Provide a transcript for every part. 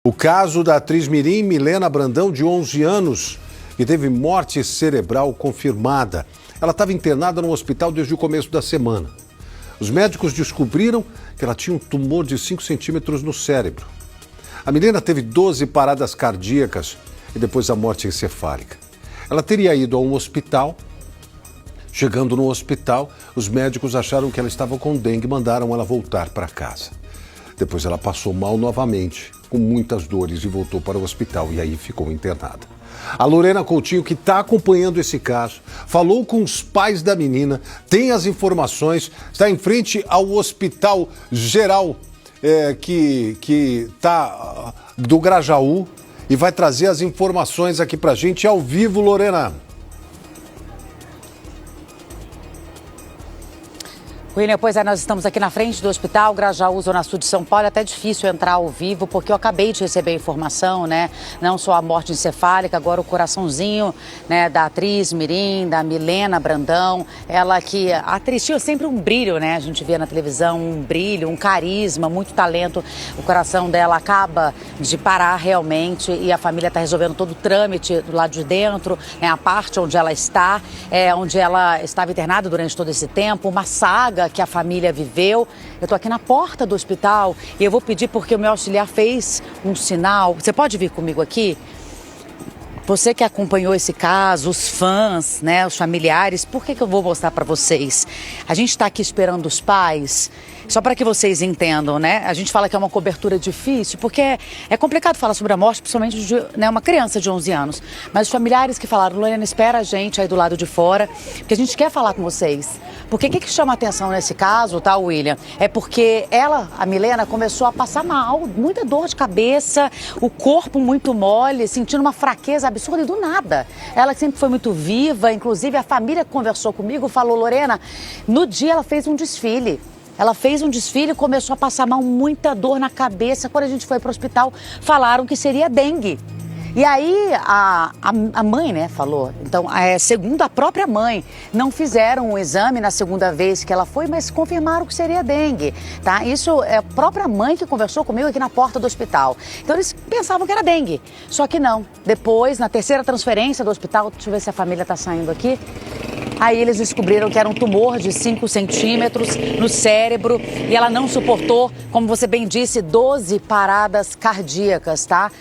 O caso da atriz mirim Milena Brandão, de 11 anos, que teve morte cerebral confirmada. Ela estava internada no hospital desde o começo da semana. Os médicos descobriram que ela tinha um tumor de 5 centímetros no cérebro. A Milena teve 12 paradas cardíacas e depois a morte encefálica. Ela teria ido a um hospital. Chegando no hospital, os médicos acharam que ela estava com dengue e mandaram ela voltar para casa. Depois ela passou mal novamente, com muitas dores, e voltou para o hospital e aí ficou internada. A Lorena Coutinho, que está acompanhando esse caso, falou com os pais da menina, tem as informações, está em frente ao Hospital Geral que está do Grajaú e vai trazer as informações aqui para a gente ao vivo, Lorena. William, pois é, nós estamos aqui na frente do Hospital Grajaú, Zona Sul de São Paulo. É até difícil entrar ao vivo, porque eu acabei de receber a informação, né? Não só a morte encefálica, agora o coraçãozinho, né, da atriz mirim, da Milena Brandão. Ela que, a atriz tinha sempre um brilho, né? A gente via na televisão um brilho, um carisma, muito talento. O coração dela acaba de parar realmente e a família está resolvendo todo o trâmite do lado de dentro, né? A parte onde ela está, onde ela estava internada durante todo esse tempo, uma saga que a família viveu. Eu estou aqui na porta do hospital e eu vou pedir porque o meu auxiliar fez um sinal. Você pode vir comigo aqui? Você que acompanhou esse caso, os fãs, né, os familiares, por que eu vou mostrar para vocês? A gente está aqui esperando os pais, só para que vocês entendam, né? A gente fala que é uma cobertura difícil, porque é complicado falar sobre a morte, principalmente de, né, uma criança de 11 anos. Mas os familiares que falaram, Lorena, espera a gente aí do lado de fora, porque a gente quer falar com vocês. Porque o que chama atenção nesse caso, tá, William? É porque ela, a Milena, começou a passar mal, muita dor de cabeça, o corpo muito mole, sentindo uma fraqueza absurda e do nada. Ela que sempre foi muito viva, inclusive a família que conversou comigo falou, Lorena, no dia ela fez um desfile. Ela fez um desfile e começou a passar mal, muita dor na cabeça. Quando a gente foi para o hospital, falaram que seria dengue. E aí a mãe, né, falou, então, segundo a própria mãe, não fizeram um exame na segunda vez que ela foi, mas confirmaram que seria dengue, tá? Isso é a própria mãe que conversou comigo aqui na porta do hospital. Então eles pensavam que era dengue, só que não. Depois, na terceira transferência do hospital, deixa eu ver se a família está saindo aqui, aí eles descobriram que era um tumor de 5 centímetros no cérebro e ela não suportou, como você bem disse, 12 paradas cardíacas, tá?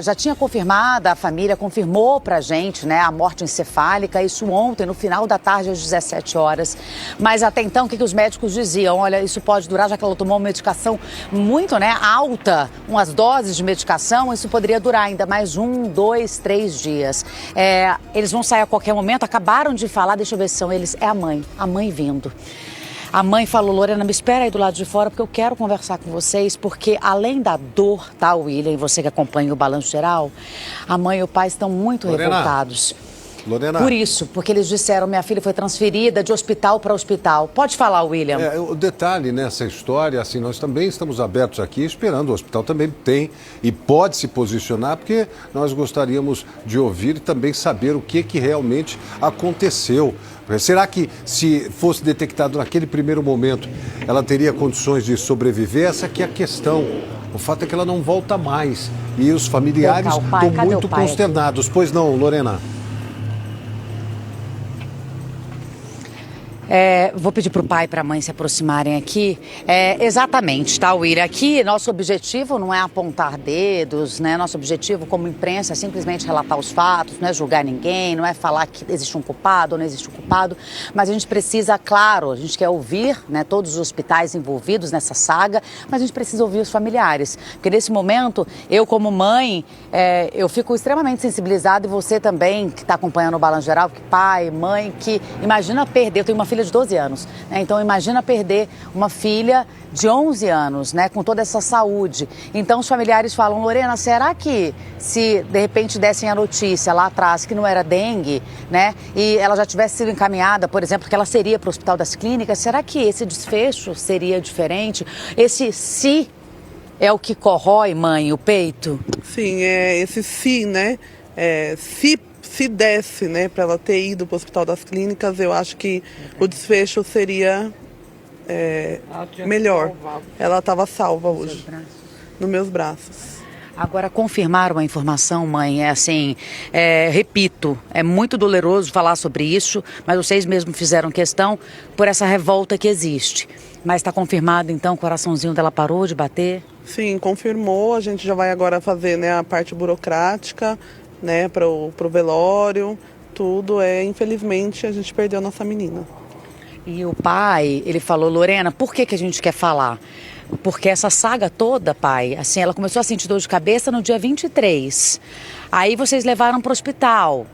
Já tinha confirmado, a família confirmou pra gente, né, a morte encefálica, isso ontem, no final da tarde, às 17 horas. Mas até então, o que os médicos diziam? Olha, isso pode durar, já que ela tomou uma medicação muito, né, alta, umas doses de medicação, isso poderia durar ainda mais 1, 2, 3 dias. Eles vão sair a qualquer momento, acabaram de falar, deixa eu ver se são eles, é a mãe vindo. A mãe falou, Lorena, me espera aí do lado de fora porque eu quero conversar com vocês, porque além da dor, tá, William, e você que acompanha o Balanço Geral, a mãe e o pai estão muito revoltados. Lorena. Por isso, porque eles disseram, minha filha foi transferida de hospital para hospital. Pode falar, William. O detalhe nessa história, assim, nós também estamos abertos aqui, esperando, o hospital também tem e pode se posicionar, porque nós gostaríamos de ouvir e também saber o que realmente aconteceu. Será que se fosse detectado naquele primeiro momento, ela teria condições de sobreviver? Essa aqui é a questão. O fato é que ela não volta mais e os familiares estão muito consternados. Pois não, Lorena? Vou pedir para o pai e para a mãe se aproximarem aqui. Exatamente, tá, William? Aqui, nosso objetivo não é apontar dedos, né? Nosso objetivo como imprensa é simplesmente relatar os fatos, não é julgar ninguém, não é falar que existe um culpado ou não existe um culpado, mas a gente precisa, claro, a gente quer ouvir, né, todos os hospitais envolvidos nessa saga, mas a gente precisa ouvir os familiares, porque nesse momento, eu como mãe, eu fico extremamente sensibilizada e você também, que está acompanhando o Balanço Geral, que pai, mãe, que imagina perder, eu tenho uma filha de 12 anos, né? Então imagina perder uma filha de 11 anos, né, com toda essa saúde. Então os familiares falam, Lorena, será que se de repente dessem a notícia lá atrás que não era dengue, né, e ela já tivesse sido encaminhada, por exemplo, que ela seria para o Hospital das Clínicas, será que esse desfecho seria diferente? Esse se é o que corrói, mãe, o peito? Sim, esse se, né, se desse, né, para ela ter ido para o Hospital das Clínicas, eu acho que o desfecho seria melhor. Ela estava salva hoje, nos meus braços. Agora, confirmar uma informação, mãe, repito, é muito doloroso falar sobre isso, mas vocês mesmos fizeram questão por essa revolta que existe. Mas está confirmado, então, o coraçãozinho dela parou de bater? Sim, confirmou. A gente já vai agora fazer, né, a parte burocrática, né, para o velório, tudo. Infelizmente, a gente perdeu a nossa menina. E o pai, ele falou, Lorena, por que a gente quer falar? Porque essa saga toda, pai, assim, ela começou a sentir dor de cabeça no dia 23. Aí vocês levaram para o hospital.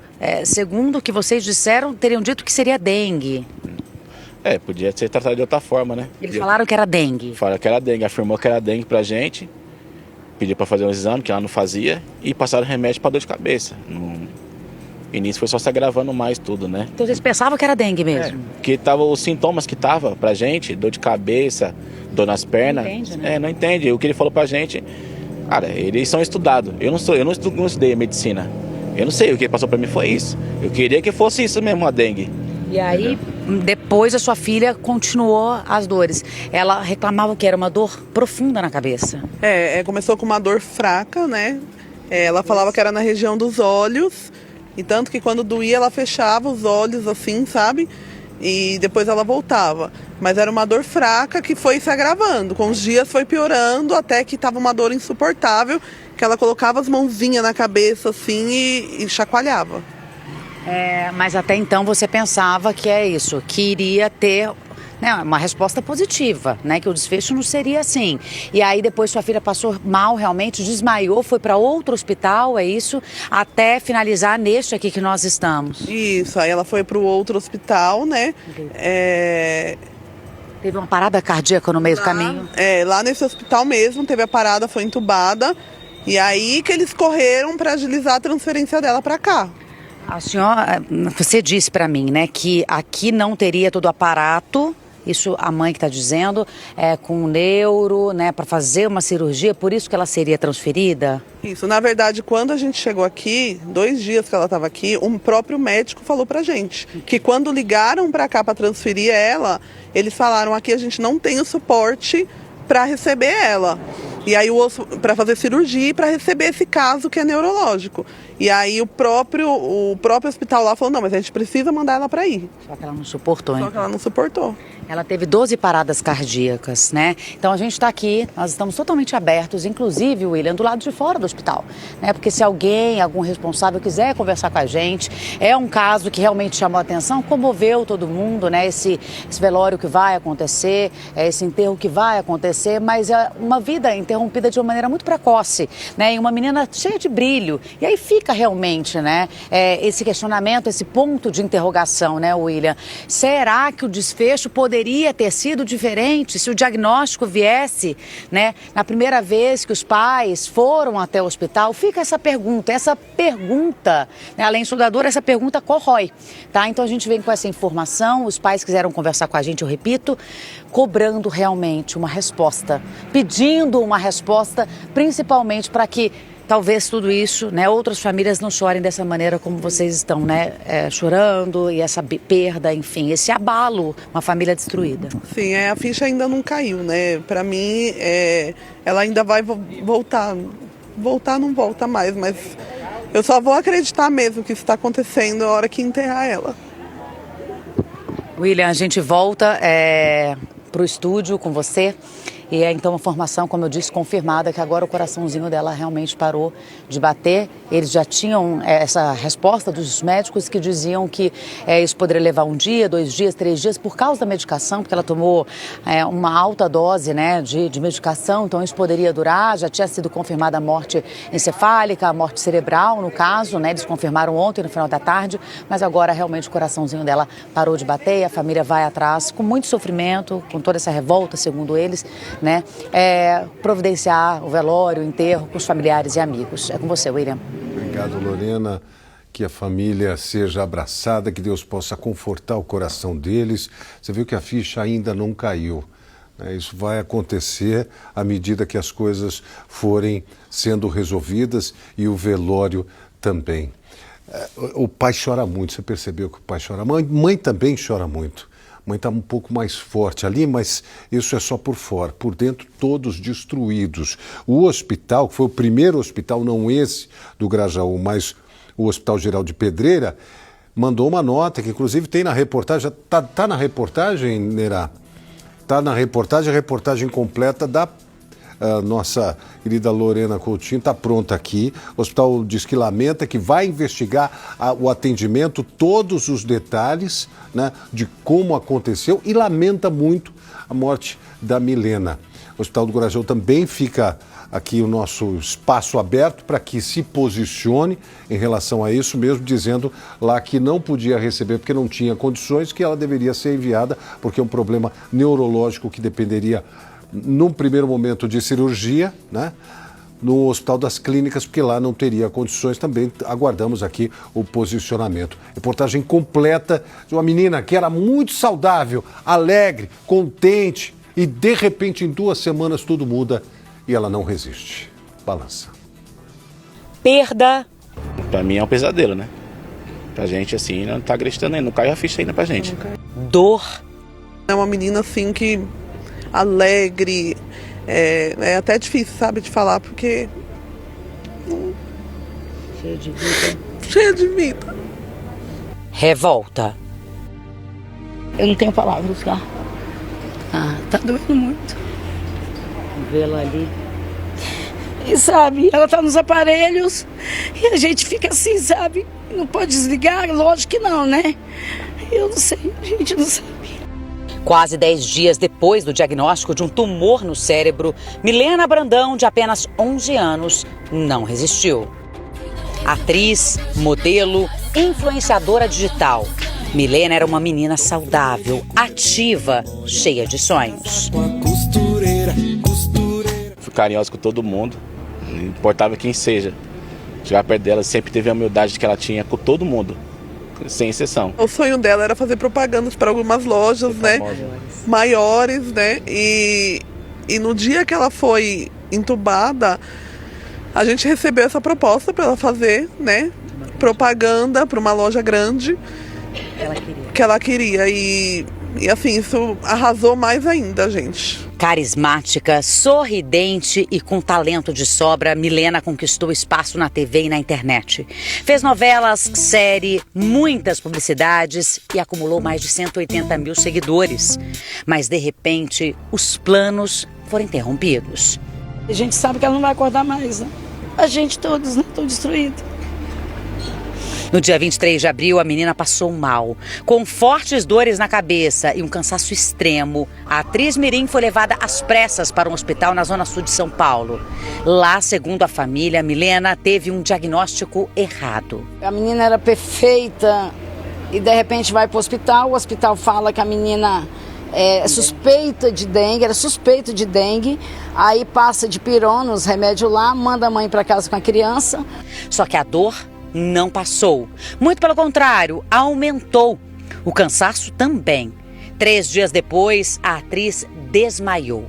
Segundo o que vocês disseram, teriam dito que seria dengue. Podia ser tratado de outra forma, né? Eles falaram que era dengue. Falaram que era dengue, afirmou que era dengue pra gente. Pediu para fazer um exame, que ela não fazia. E passaram remédio para dor de cabeça. No início foi só se agravando mais tudo, né? Então vocês pensavam que era dengue mesmo? Que tava os sintomas que tava pra gente, dor de cabeça, dor nas pernas. Não entende, né? Não entende. O que ele falou pra gente, cara, eles são estudados. Eu não estudei medicina. Eu não sei, o que ele passou pra mim foi isso. Eu queria que fosse isso mesmo, a dengue. E aí, depois a sua filha continuou as dores. Ela reclamava que era uma dor profunda na cabeça. Começou com uma dor fraca, né? Ela falava que era na região dos olhos. E tanto que quando doía, ela fechava os olhos assim, sabe? E depois ela voltava. Mas era uma dor fraca que foi se agravando. Com os dias foi piorando, até que estava uma dor insuportável, que ela colocava as mãozinhas na cabeça assim e chacoalhava. Mas até então você pensava que é isso, que iria ter, né, uma resposta positiva, né, que o desfecho não seria assim. E aí depois sua filha passou mal realmente, desmaiou, foi para outro hospital, é isso? Até finalizar neste aqui que nós estamos. Isso, aí ela foi para o outro hospital, né? Teve uma parada cardíaca no meio do caminho? Lá nesse hospital mesmo, teve a parada, foi entubada. E aí que eles correram para agilizar a transferência dela para cá. A senhora, você disse para mim, né, que aqui não teria todo o aparato, isso a mãe que está dizendo, com neuro, né, para fazer uma cirurgia, por isso que ela seria transferida? Isso, na verdade, quando a gente chegou aqui, 2 dias que ela estava aqui, o próprio médico falou pra gente que quando ligaram para cá para transferir ela, eles falaram aqui a gente não tem o suporte para receber ela. E aí para fazer cirurgia e para receber esse caso que é neurológico. E aí o próprio hospital lá falou, não, mas a gente precisa mandar ela para ir. Só que ela não suportou, hein? Só que ela não suportou. Ela teve 12 paradas cardíacas, né? Então a gente está aqui, nós estamos totalmente abertos, inclusive, William, do lado de fora do hospital, né? Porque se alguém, algum responsável quiser conversar com a gente, é um caso que realmente chamou a atenção, comoveu todo mundo, né? Esse velório que vai acontecer, esse enterro que vai acontecer, mas é uma vida interrompida de uma maneira muito precoce, né? E uma menina cheia de brilho. E aí fica realmente, né? Esse questionamento, esse ponto de interrogação, né, William? Será que o desfecho poderia ter sido diferente se o diagnóstico viesse, né, na primeira vez que os pais foram até o hospital? Fica essa pergunta, né, além de dor, essa pergunta corrói, tá? Então a gente vem com essa informação, os pais quiseram conversar com a gente, eu repito, cobrando realmente uma resposta, pedindo uma resposta, principalmente para que talvez tudo isso, né, outras famílias não chorem dessa maneira como vocês estão, né, chorando, e essa perda, enfim, esse abalo, uma família destruída. Sim, a ficha ainda não caiu, né? Para mim, ela ainda vai voltar. Voltar não volta mais, mas eu só vou acreditar mesmo que isso está acontecendo na hora que enterrar ela. William, a gente volta para o estúdio com você. E então a informação, como eu disse, confirmada, que agora o coraçãozinho dela realmente parou de bater. Eles já tinham essa resposta dos médicos que diziam que isso poderia levar 1 dia, 2 dias, 3 dias, por causa da medicação, porque ela tomou uma alta dose, né, de medicação, então isso poderia durar. Já tinha sido confirmada a morte encefálica, a morte cerebral, no caso, né, eles confirmaram ontem, no final da tarde, mas agora realmente o coraçãozinho dela parou de bater e a família vai atrás, com muito sofrimento, com toda essa revolta, segundo eles, né, providenciar o velório, o enterro com os familiares e amigos. É com você, William. Obrigado, Lorena. Que a família seja abraçada, que Deus possa confortar o coração deles. Você viu que a ficha ainda não caiu, né? Isso vai acontecer à medida que as coisas forem sendo resolvidas e o velório também. O pai chora muito, você percebeu que o pai chora? Mãe também chora muito. A mãe está um pouco mais forte ali, mas isso é só por fora. Por dentro, todos destruídos. O hospital, que foi o primeiro hospital, não esse do Grajaú, mas o Hospital Geral de Pedreira, mandou uma nota, que inclusive tem na reportagem. Tá na reportagem, Nerá? Está na reportagem, a reportagem completa da nossa querida Lorena Coutinho está pronta aqui. O hospital diz que lamenta, que vai investigar o atendimento, todos os detalhes, né, de como aconteceu, e lamenta muito a morte da Milena. O Hospital do Grajaú também fica aqui o nosso espaço aberto para que se posicione em relação a isso mesmo, dizendo lá que não podia receber porque não tinha condições, que ela deveria ser enviada porque é um problema neurológico que dependeria, num primeiro momento, de cirurgia, né, no Hospital das Clínicas, porque lá não teria condições. Também aguardamos aqui o posicionamento. Reportagem completa de uma menina que era muito saudável, alegre, contente, e de repente em 2 semanas tudo muda. E ela não resiste. Balança. Perda. Pra mim é um pesadelo, né? Pra gente, assim, não tá acreditando ainda. Não caiu a ficha ainda pra gente. Dor. É uma menina, assim, que alegre. É até difícil, sabe, de falar, porque... Cheia de vida. Cheia de vida. Revolta. Eu não tenho palavras, tá? Tá doendo muito. Vê-la ali. E sabe, ela tá nos aparelhos e a gente fica assim, sabe? Não pode desligar? Lógico que não, né? Eu não sei, a gente não sabe. Quase 10 dias depois do diagnóstico de um tumor no cérebro, Milena Brandão, de apenas 11 anos, não resistiu. Atriz, modelo, influenciadora digital. Milena era uma menina saudável, ativa, cheia de sonhos. Fui carinhosa com todo mundo, não importava quem seja. Chegar perto dela, sempre teve a humildade que ela tinha com todo mundo, sem exceção. O sonho dela era fazer propagandas para algumas lojas, né, maiores, né, e no dia que ela foi entubada, a gente recebeu essa proposta para ela fazer, né, propaganda para uma loja grande que ela queria, e assim, isso arrasou mais ainda, gente. Carismática, sorridente e com talento de sobra, Milena conquistou espaço na TV e na internet. Fez novelas, série, muitas publicidades e acumulou mais de 180 mil seguidores. Mas, de repente, os planos foram interrompidos. A gente sabe que ela não vai acordar mais, né? A gente todos, né? Estão destruídos. No dia 23 de abril, a menina passou mal. Com fortes dores na cabeça e um cansaço extremo, a atriz mirim foi levada às pressas para um hospital na zona sul de São Paulo. Lá, segundo a família, Milena teve um diagnóstico errado. A menina era perfeita e, de repente, vai para o hospital fala que a menina é suspeita de dengue, era suspeita de dengue, aí passa de pirona, os remédios lá, manda a mãe para casa com a criança. Só que a dor não passou. Muito pelo contrário, aumentou. O cansaço também. 3 dias depois, a atriz desmaiou.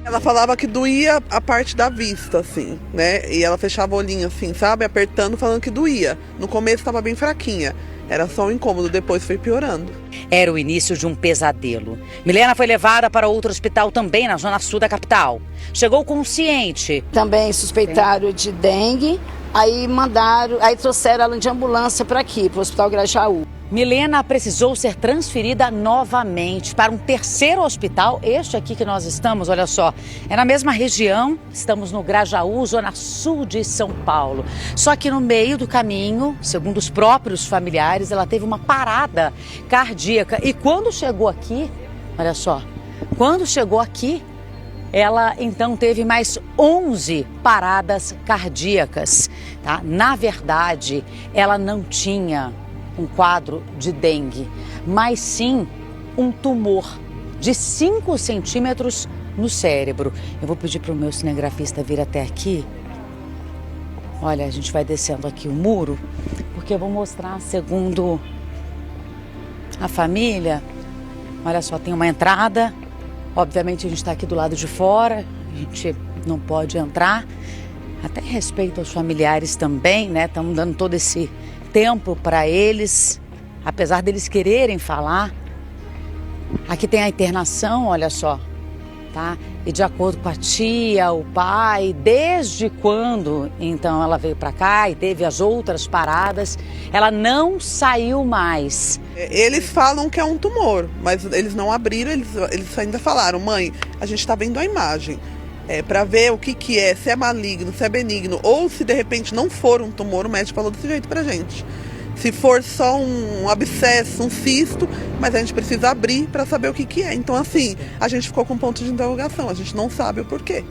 Ela falava que doía a parte da vista, assim, né? E ela fechava o olhinho assim, sabe? Apertando, falando que doía. No começo estava bem fraquinha. Era só um incômodo, depois foi piorando. Era o início de um pesadelo. Milena foi levada para outro hospital também na zona sul da capital. Chegou consciente. Também suspeitaram de dengue. Aí trouxeram ela de ambulância para aqui, para o Hospital Grajaú. Milena precisou ser transferida novamente para um terceiro hospital, este aqui que nós estamos, olha só, é na mesma região, estamos no Grajaú, zona sul de São Paulo. Só que no meio do caminho, segundo os próprios familiares, ela teve uma parada cardíaca. E quando chegou aqui, olha só, ela então teve mais 11 paradas cardíacas, tá? Na verdade, ela não tinha um quadro de dengue, mas sim um tumor de 5 centímetros no cérebro. Eu vou pedir para o meu cinegrafista vir até aqui. Olha, a gente vai descendo aqui o muro, porque eu vou mostrar, segundo a família, olha só, tem uma entrada. Obviamente a gente está aqui do lado de fora, a gente não pode entrar, até em respeito aos familiares também, né? Estamos dando todo esse tempo para eles, apesar deles quererem falar, Aqui tem a internação, olha só, tá? E de acordo com a tia, o pai, desde quando então ela veio para cá e teve as outras paradas, ela não saiu mais. Eles falam que é um tumor, mas eles não abriram, eles ainda falaram, mãe, a gente está vendo a imagem. Para ver o que é, se é maligno, se é benigno, ou se de repente não for um tumor, o médico falou desse jeito pra gente. Se for só um abscesso, um cisto, mas a gente precisa abrir para saber o que é. Então, assim, a gente ficou com ponto de interrogação, a gente não sabe o porquê.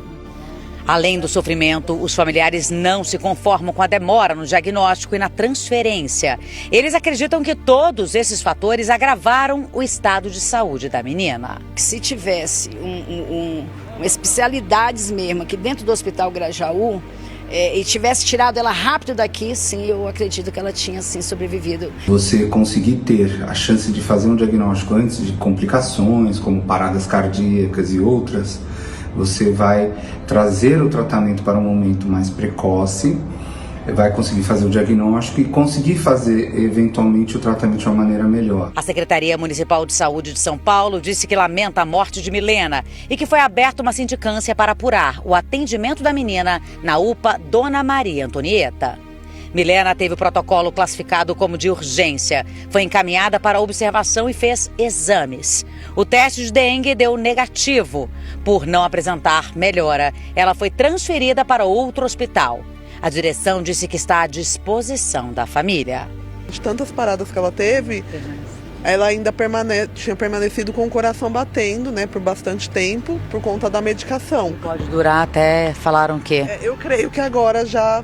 Além do sofrimento, os familiares não se conformam com a demora no diagnóstico e na transferência. Eles acreditam que todos esses fatores agravaram o estado de saúde da menina. Se tivesse uma especialidades mesmo aqui dentro do Hospital Grajaú, e tivesse tirado ela rápido daqui, sim, eu acredito que ela tinha, sim, sobrevivido. Você conseguir ter a chance de fazer um diagnóstico antes de complicações, como paradas cardíacas e outras, você vai trazer o tratamento para um momento mais precoce, vai conseguir fazer o diagnóstico e conseguir fazer, eventualmente, o tratamento de uma maneira melhor. A Secretaria Municipal de Saúde de São Paulo disse que lamenta a morte de Milena e que foi aberta uma sindicância para apurar o atendimento da menina na UPA Dona Maria Antonieta. Milena teve o protocolo classificado como de urgência, foi encaminhada para observação e fez exames. O teste de dengue deu negativo. Por não apresentar melhora, ela foi transferida para outro hospital. A direção disse que está à disposição da família. De tantas paradas que ela teve, ela ainda tinha permanecido com o coração batendo, né, por bastante tempo, por conta da medicação. Pode durar até, falaram o quê? Eu creio que agora já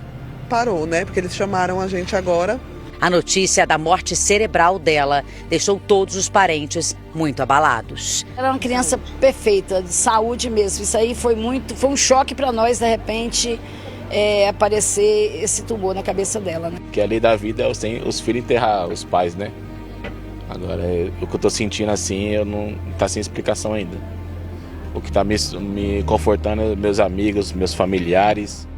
parou, né, porque eles chamaram a gente agora. A notícia da morte cerebral dela deixou todos os parentes muito abalados. Ela é uma criança perfeita, de saúde mesmo. Isso aí foi um choque para nós, de repente, aparecer esse tumor na cabeça dela, né? Que a lei da vida é os filhos enterrar os pais, né? Agora, o que eu tô sentindo assim, eu não tá sem explicação ainda. O que tá me confortando é meus amigos, meus familiares.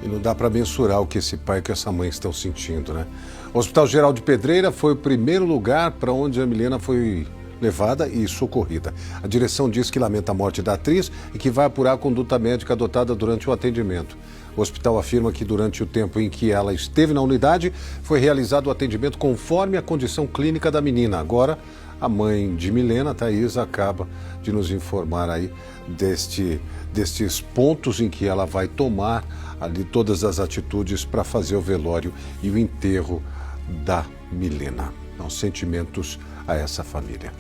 E não dá para mensurar o que esse pai e que essa mãe estão sentindo, né? O Hospital Geral de Pedreira foi o primeiro lugar para onde a Milena foi levada e socorrida. A direção diz que lamenta a morte da atriz e que vai apurar a conduta médica adotada durante o atendimento. O hospital afirma que durante o tempo em que ela esteve na unidade, foi realizado o atendimento conforme a condição clínica da menina. Agora, a mãe de Milena, Thaís, acaba de nos informar aí destes pontos em que ela vai tomar ali todas as atitudes para fazer o velório e o enterro da Milena. Então, sentimentos a essa família.